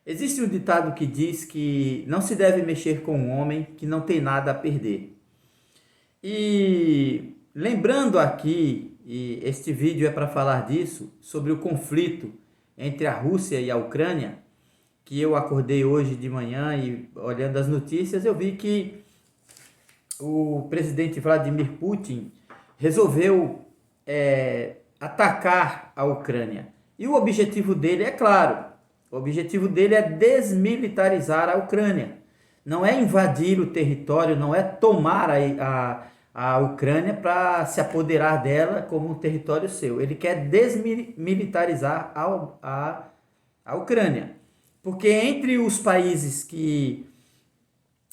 Existe um ditado que diz que não se deve mexer com um homem que não tem nada a perder. E lembrando aqui, e este vídeo é para falar disso, sobre o conflito entre a Rússia e a Ucrânia, que eu acordei hoje de manhã e olhando as notícias eu vi que o presidente Vladimir Putin resolveu atacar a Ucrânia. E o objetivo dele é claro, o objetivo dele é desmilitarizar a Ucrânia. Não é invadir o território, não é tomar a Ucrânia para se apoderar dela como um território seu. Ele quer desmilitarizar a Ucrânia. Porque entre os países que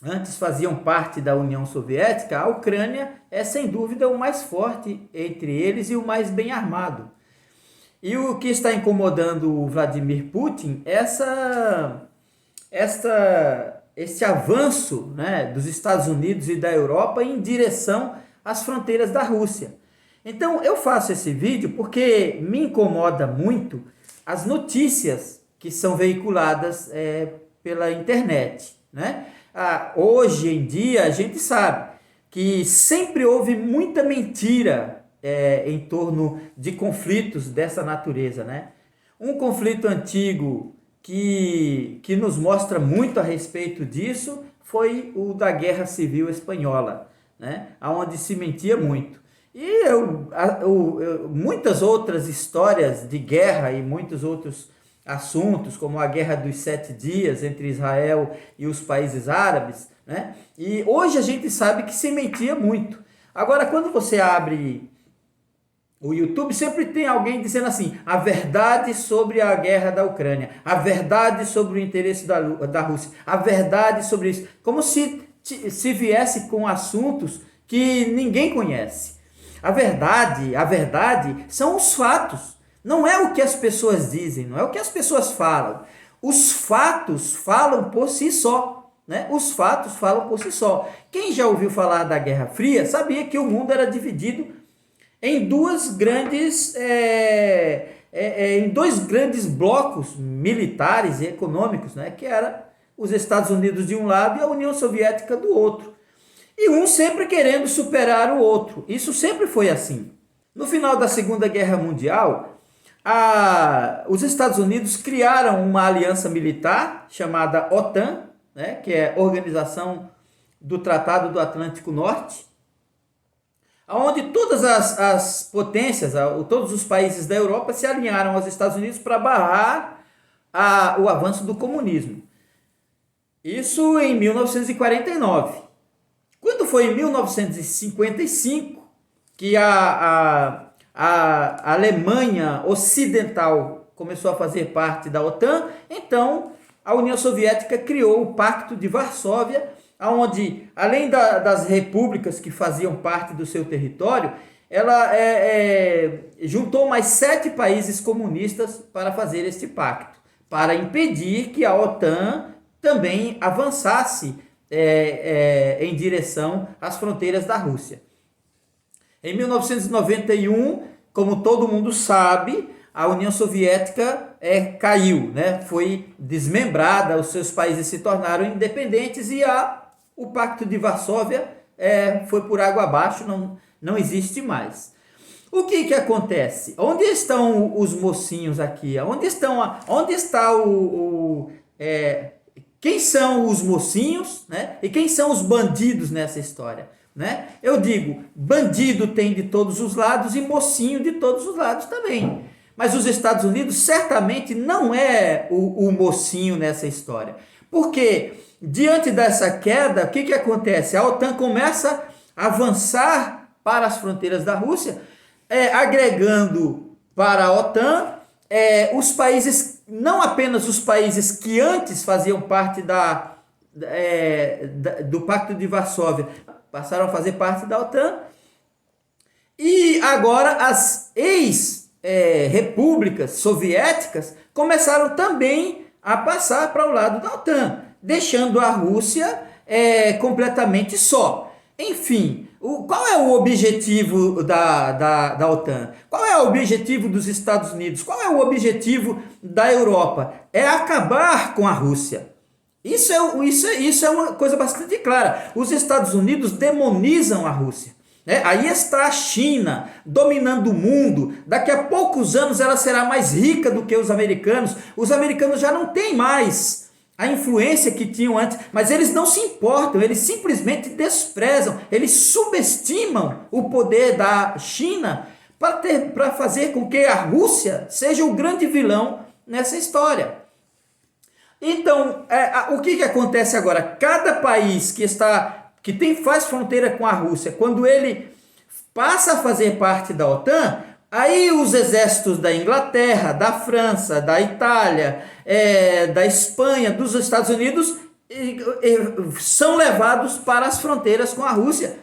antes faziam parte da União Soviética, a Ucrânia é sem dúvida o mais forte entre eles e o mais bem armado. E o que está incomodando o Vladimir Putin é esse avanço, né, dos Estados Unidos e da Europa em direção às fronteiras da Rússia. Então eu faço esse vídeo porque me incomoda muito as notícias que são veiculadas pela internet, né? Hoje em dia a gente sabe que sempre houve muita mentira em torno de conflitos dessa natureza, né? Um conflito antigo que nos mostra muito a respeito disso foi o da Guerra Civil Espanhola, né? Onde se mentia muito. E muitas outras histórias de guerra e muitos outros assuntos, como a Guerra dos 7 Dias entre Israel e os países árabes, né? E hoje a gente sabe que se mentia muito. Agora, quando você abre o YouTube, sempre tem alguém dizendo assim, a verdade sobre a guerra da Ucrânia, a verdade sobre o interesse da Rússia, a verdade sobre isso, como se viesse com assuntos que ninguém conhece. A verdade são os fatos, não é o que as pessoas dizem, não é o que as pessoas falam. Os fatos falam por si só, né? Os fatos falam por si só. Quem já ouviu falar da Guerra Fria sabia que o mundo era dividido em dois grandes blocos militares e econômicos, né? Que era os Estados Unidos de um lado e a União Soviética do outro. E um sempre querendo superar o outro. Isso sempre foi assim. No final da Segunda Guerra Mundial, os Estados Unidos criaram uma aliança militar chamada OTAN, né, que é Organização do Tratado do Atlântico Norte, onde todas as potências, todos os países da Europa se alinharam aos Estados Unidos para barrar o avanço do comunismo. Isso em 1949. Quando foi em 1955 que a Alemanha Ocidental começou a fazer parte da OTAN, então a União Soviética criou o Pacto de Varsóvia, onde, além das repúblicas que faziam parte do seu território, ela juntou mais 7 países comunistas para fazer este pacto, para impedir que a OTAN também avançasse em direção às fronteiras da Rússia. Em 1991, como todo mundo sabe, a União Soviética caiu, né? Foi desmembrada, os seus países se tornaram independentes e o Pacto de Varsóvia foi por água abaixo, não existe mais. O que acontece? Onde estão os mocinhos aqui? Onde está quem são os mocinhos, né? E quem são os bandidos nessa história, né? Eu digo, bandido tem de todos os lados e mocinho de todos os lados também. Mas os Estados Unidos certamente não é o mocinho nessa história. Porque diante dessa queda, o que acontece? A OTAN começa a avançar para as fronteiras da Rússia, agregando para a OTAN os países, não apenas os países que antes faziam parte do Pacto de Varsóvia, passaram a fazer parte da OTAN, e agora as repúblicas soviéticas começaram também a passar para o lado da OTAN, deixando a Rússia completamente só. Enfim, qual é o objetivo da OTAN? Qual é o objetivo dos Estados Unidos? Qual é o objetivo da Europa? É acabar com a Rússia. Isso é uma coisa bastante clara. Os Estados Unidos demonizam a Rússia. Né? Aí está a China dominando o mundo. Daqui a poucos anos ela será mais rica do que os americanos. Os americanos já não têm mais a influência que tinham antes, mas eles não se importam, eles simplesmente desprezam, eles subestimam o poder da China para fazer com que a Rússia seja o grande vilão nessa história. Então, o que acontece agora? Cada país faz fronteira com a Rússia, quando ele passa a fazer parte da OTAN, aí os exércitos da Inglaterra, da França, da Itália, da Espanha, dos Estados Unidos são levados para as fronteiras com a Rússia.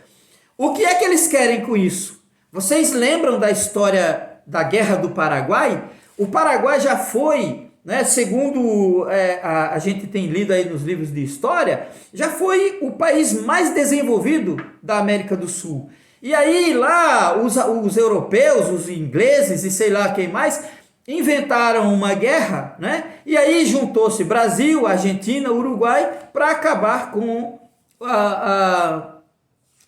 O que é que eles querem com isso? Vocês lembram da história da Guerra do Paraguai? O Paraguai já foi, né, segundo a gente tem lido aí nos livros de história, já foi o país mais desenvolvido da América do Sul. E aí lá os europeus, os ingleses e sei lá quem mais, inventaram uma guerra, né? E aí juntou-se Brasil, Argentina, Uruguai para acabar com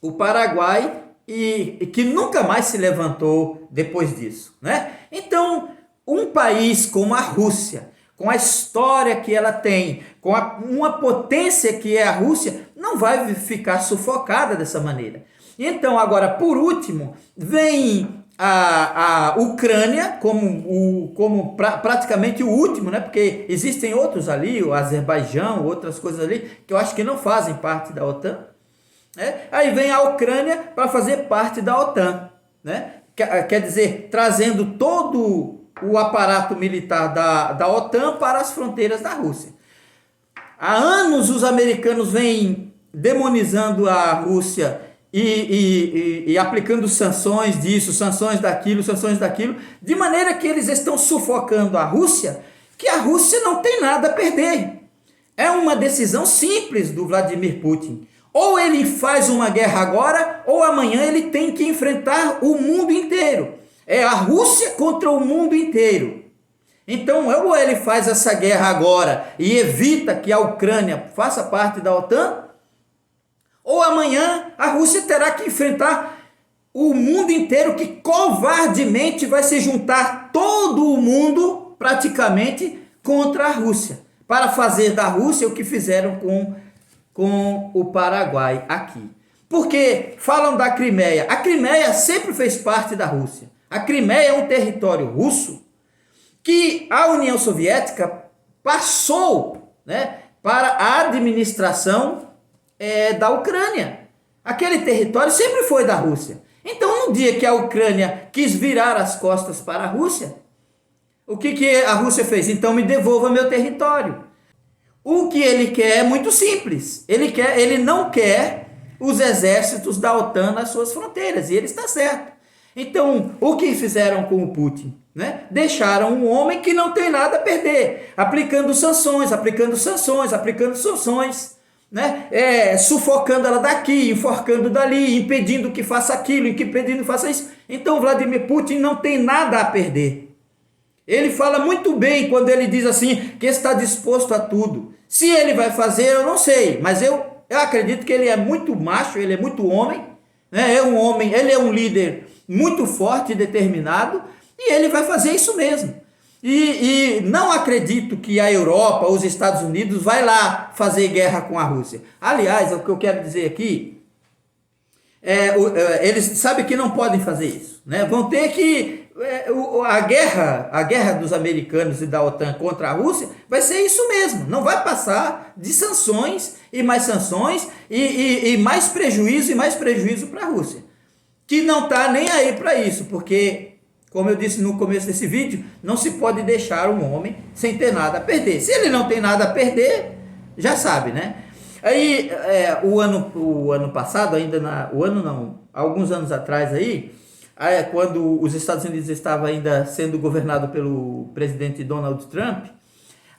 o Paraguai e que nunca mais se levantou depois disso, né? Então, um país como a Rússia, com a história que ela tem, com uma potência que é a Rússia, não vai ficar sufocada dessa maneira. Então, agora, por último, vem a Ucrânia como praticamente o último, né? Porque existem outros ali, o Azerbaijão, outras coisas ali, que eu acho que não fazem parte da OTAN. Né? Aí vem a Ucrânia para fazer parte da OTAN. Né? Quer dizer, trazendo todo o aparato militar da OTAN para as fronteiras da Rússia. Há anos os americanos vêm demonizando a Rússia e aplicando sanções disso, sanções daquilo, de maneira que eles estão sufocando a Rússia, que a Rússia não tem nada a perder. É uma decisão simples do Vladimir Putin. Ou ele faz uma guerra agora, ou amanhã ele tem que enfrentar o mundo inteiro. É a Rússia contra o mundo inteiro. Então, ou ele faz essa guerra agora e evita que a Ucrânia faça parte da OTAN, ou amanhã a Rússia terá que enfrentar o mundo inteiro, que covardemente vai se juntar todo o mundo praticamente contra a Rússia, para fazer da Rússia o que fizeram com o Paraguai aqui. Porque falam da Crimeia. A Crimeia sempre fez parte da Rússia. A Crimeia é um território russo que a União Soviética passou, né, para a administração da Ucrânia. Aquele território sempre foi da Rússia. Então, no dia que a Ucrânia quis virar as costas para a Rússia, o que a Rússia fez? Então, me devolva meu território. O que ele quer é muito simples. Ele não quer os exércitos da OTAN nas suas fronteiras, e ele está certo. Então, o que fizeram com o Putin? Né? Deixaram um homem que não tem nada a perder, aplicando sanções, né? Sufocando ela daqui, enforcando dali, impedindo que faça aquilo, impedindo que faça isso. Então, Vladimir Putin não tem nada a perder. Ele fala muito bem quando ele diz assim, que está disposto a tudo. Se ele vai fazer, eu não sei, mas eu acredito que ele é muito macho, ele é muito homem, né? Ele é um líder muito forte e determinado, e ele vai fazer isso mesmo. E não acredito que a Europa, os Estados Unidos, vai lá fazer guerra com a Rússia. Aliás, o que eu quero dizer aqui, eles sabem que não podem fazer isso, né? Vão ter que... a guerra dos americanos e da OTAN contra a Rússia vai ser isso mesmo. Não vai passar de sanções e mais prejuízo para a Rússia, que não está nem aí para isso, porque... Como eu disse no começo desse vídeo, não se pode deixar um homem sem ter nada a perder. Se ele não tem nada a perder, já sabe, né? Aí, o ano passado, alguns anos atrás aí, quando os Estados Unidos estavam ainda sendo governado pelo presidente Donald Trump,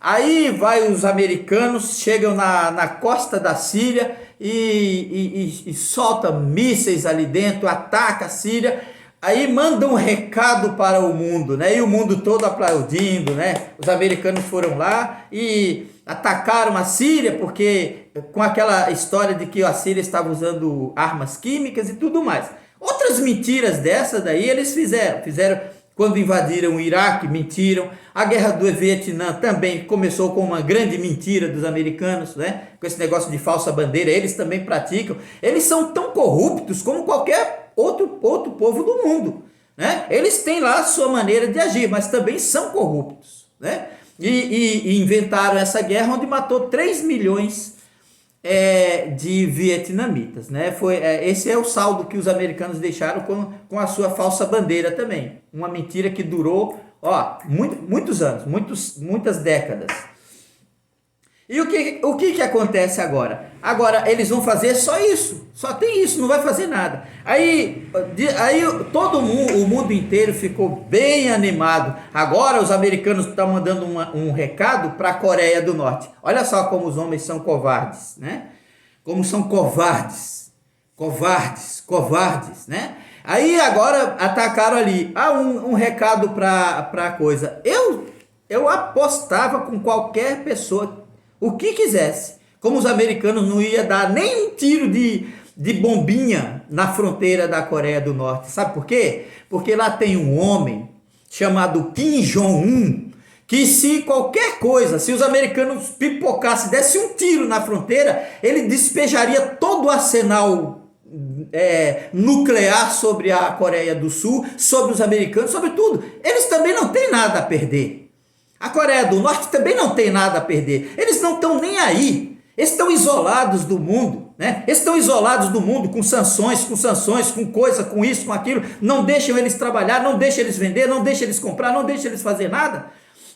aí os americanos chegam na costa da Síria e solta mísseis ali dentro, ataca a Síria. Aí manda um recado para o mundo, né? E o mundo todo aplaudindo, né? Os americanos foram lá e atacaram a Síria, porque com aquela história de que a Síria estava usando armas químicas e tudo mais. Outras mentiras dessas daí eles fizeram quando invadiram o Iraque, mentiram. A guerra do Vietnã também começou com uma grande mentira dos americanos, né? Com esse negócio de falsa bandeira, eles também praticam. Eles são tão corruptos como qualquer outro povo do mundo, né? Eles têm lá a sua maneira de agir, mas também são corruptos, né? E inventaram essa guerra onde matou 3 milhões de vietnamitas, né? Esse é o saldo que os americanos deixaram com a sua falsa bandeira também. Uma mentira que durou, muitos anos, muitas décadas. E o que acontece agora? Agora eles vão fazer só isso, só tem isso, não vai fazer nada. Aí todo mundo, o mundo inteiro ficou bem animado. Agora os americanos estão mandando um recado para a Coreia do Norte. Olha só como os homens são covardes, né? Como são covardes, né? Aí agora atacaram ali. Um recado para a coisa. Eu apostava com qualquer pessoa o que quisesse. Como os americanos não iam dar nem um tiro de bombinha na fronteira da Coreia do Norte. Sabe por quê? Porque lá tem um homem chamado Kim Jong-un, que se qualquer coisa, se os americanos pipocassem, desse um tiro na fronteira, ele despejaria todo o arsenal nuclear sobre a Coreia do Sul, sobre os americanos, sobre tudo. Eles também não têm nada a perder. A Coreia do Norte também não tem nada a perder. Eles não estão nem aí. Eles estão isolados do mundo, né? Eles estão isolados do mundo com sanções, com coisa, com isso, com aquilo. Não deixam eles trabalhar, não deixam eles vender, não deixam eles comprar, não deixam eles fazer nada.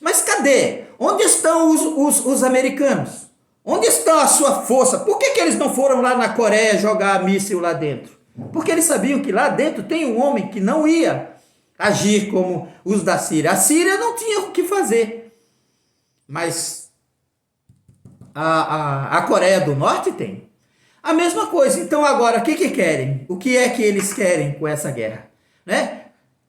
Mas cadê? Onde estão os americanos? Onde está a sua força? Por que eles não foram lá na Coreia jogar míssil lá dentro? Porque eles sabiam que lá dentro tem um homem que não ia agir como os da Síria. A Síria não tinha o que fazer. Mas a Coreia do Norte tem. A mesma coisa. Então agora, o que querem? O que é que eles querem com essa guerra? Né?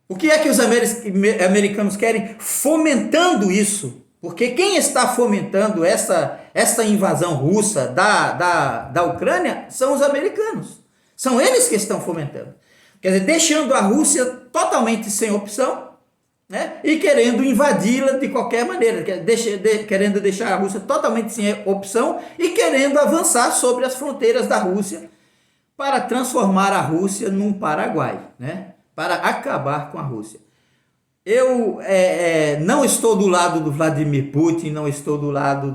O que é que os americanos querem fomentando isso? Porque quem está fomentando essa invasão russa da Ucrânia são os americanos. São eles que estão fomentando. Quer dizer, deixando a Rússia totalmente sem opção, né? E querendo invadi-la de qualquer maneira. Querendo deixar a Rússia totalmente sem opção e querendo avançar sobre as fronteiras da Rússia para transformar a Rússia num Paraguai, né? Para acabar com a Rússia. Eu não estou do lado do Vladimir Putin, não estou do lado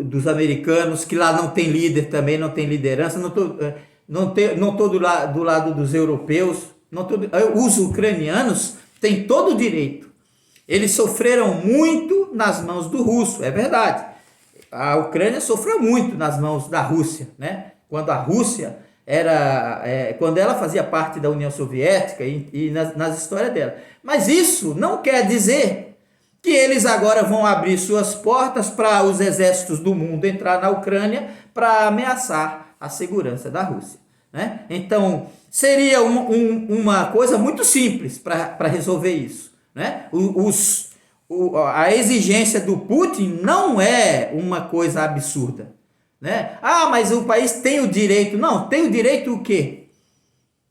dos americanos, que lá não tem líder também, não tem liderança, não estou do lado dos europeus, os ucranianos têm todo o direito. Eles sofreram muito nas mãos do russo, é verdade. A Ucrânia sofreu muito nas mãos da Rússia, né? Quando a Rússia quando ela fazia parte da União Soviética e nas histórias dela. Mas isso não quer dizer que eles agora vão abrir suas portas para os exércitos do mundo entrar na Ucrânia para ameaçar a segurança da Rússia, né? Então, seria uma coisa muito simples para resolver isso, né? A exigência do Putin não é uma coisa absurda, né? Mas o país tem o direito. Não, tem o direito o quê?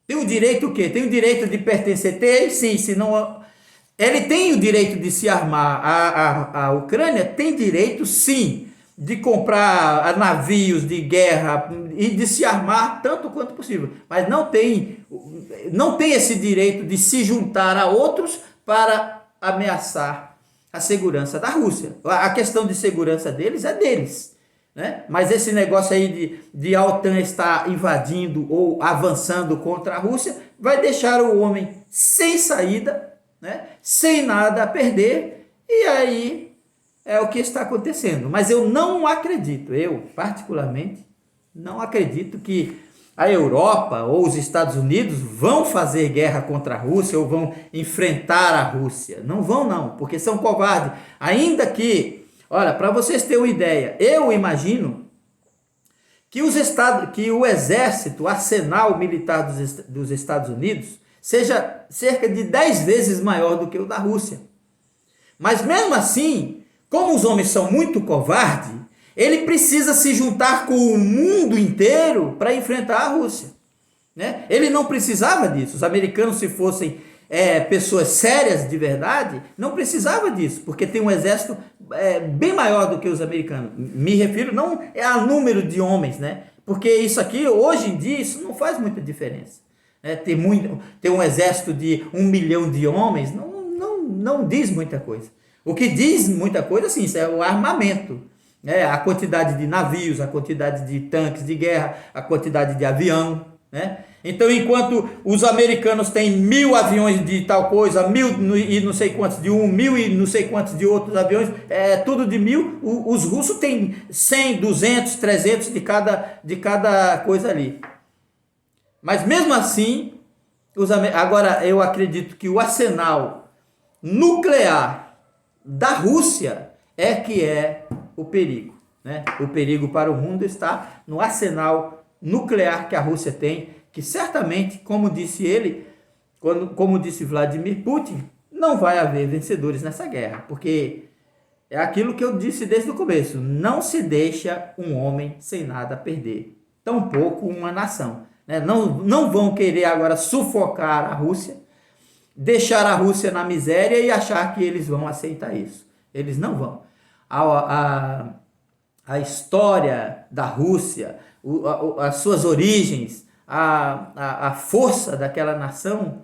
Tem o direito o quê? Tem o direito de pertencer? Tem, sim, senão... Ele tem o direito de se armar. A Ucrânia tem direito, sim, de comprar navios de guerra e de se armar tanto quanto possível. Mas não tem esse direito de se juntar a outros para ameaçar a segurança da Rússia. A questão de segurança deles é deles, né? Mas esse negócio aí de a OTAN estar invadindo ou avançando contra a Rússia vai deixar o homem sem saída, né? Sem nada a perder, e aí é o que está acontecendo. Mas eu não acredito, eu particularmente não acredito que a Europa ou os Estados Unidos vão fazer guerra contra a Rússia ou vão enfrentar a Rússia. Não vão não, porque são covardes. Ainda que, olha, para vocês terem uma ideia, eu imagino que o exército, o arsenal militar dos Estados Unidos seja cerca de 10 vezes maior do que o da Rússia. Mas mesmo assim, como os homens são muito covardes, ele precisa se juntar com o mundo inteiro para enfrentar a Rússia, né? Ele não precisava disso. Os americanos, se fossem pessoas sérias de verdade, não precisava disso, porque tem um exército bem maior do que os americanos. Me refiro não a número de homens, né? Porque isso aqui, hoje em dia, isso não faz muita diferença. Ter um exército de 1 milhão de homens não diz muita coisa. O que diz muita coisa, sim, isso é o armamento. A quantidade de navios, a quantidade de tanques de guerra, a quantidade de avião, né? Então, enquanto os americanos têm 1.000 aviões de tal coisa, 1.000 e não sei quantos de 1.000 e não sei quantos de outros aviões, tudo de 1.000, os russos têm 100, 200, 300 de cada coisa ali. Mas mesmo assim, agora eu acredito que o arsenal nuclear da Rússia que é o perigo, né? O perigo para o mundo está no arsenal nuclear que a Rússia tem, que certamente, como disse ele, como disse Vladimir Putin, não vai haver vencedores nessa guerra, porque é aquilo que eu disse desde o começo: não se deixa um homem sem nada a perder, tampouco uma nação, né? Não vão querer agora sufocar a Rússia, deixar a Rússia na miséria e achar que eles vão aceitar isso. Eles não vão. A história da Rússia, as suas origens, a força daquela nação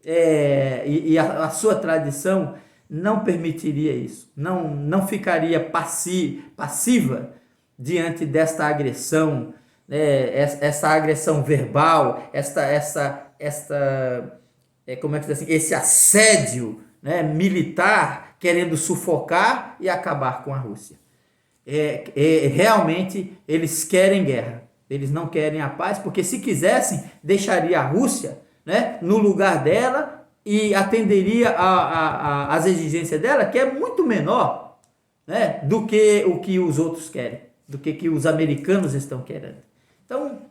e a sua tradição não permitiria isso. Não ficaria passiva diante desta agressão, essa agressão verbal, como é que diz assim, esse assédio, né, militar, querendo sufocar e acabar com a Rússia. Realmente eles querem guerra, eles não querem a paz, porque se quisessem, deixaria a Rússia, né, no lugar dela e atenderia às exigências dela, que é muito menor, né, do que o que os outros querem, do que os americanos estão querendo. Então,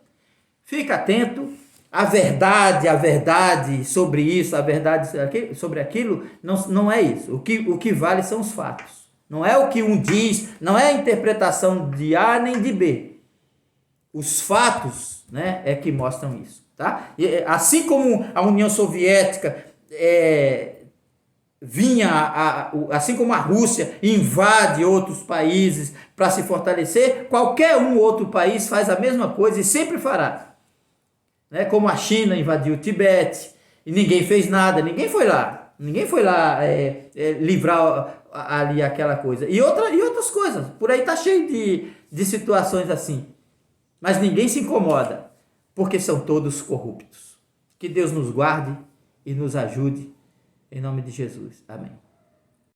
fica atento. A verdade sobre isso, a verdade sobre aquilo, não é isso. O que vale são os fatos. Não é o que um diz, não é a interpretação de A nem de B. Os fatos, né, é que mostram isso. Tá? E, assim como a União Soviética assim como a Rússia invade outros países para se fortalecer, qualquer outro país faz a mesma coisa e sempre fará. Como a China invadiu o Tibete e ninguém fez nada, ninguém foi lá livrar ali aquela coisa. E outras coisas, por aí está cheio de situações assim. Mas ninguém se incomoda, porque são todos corruptos. Que Deus nos guarde e nos ajude, em nome de Jesus. Amém.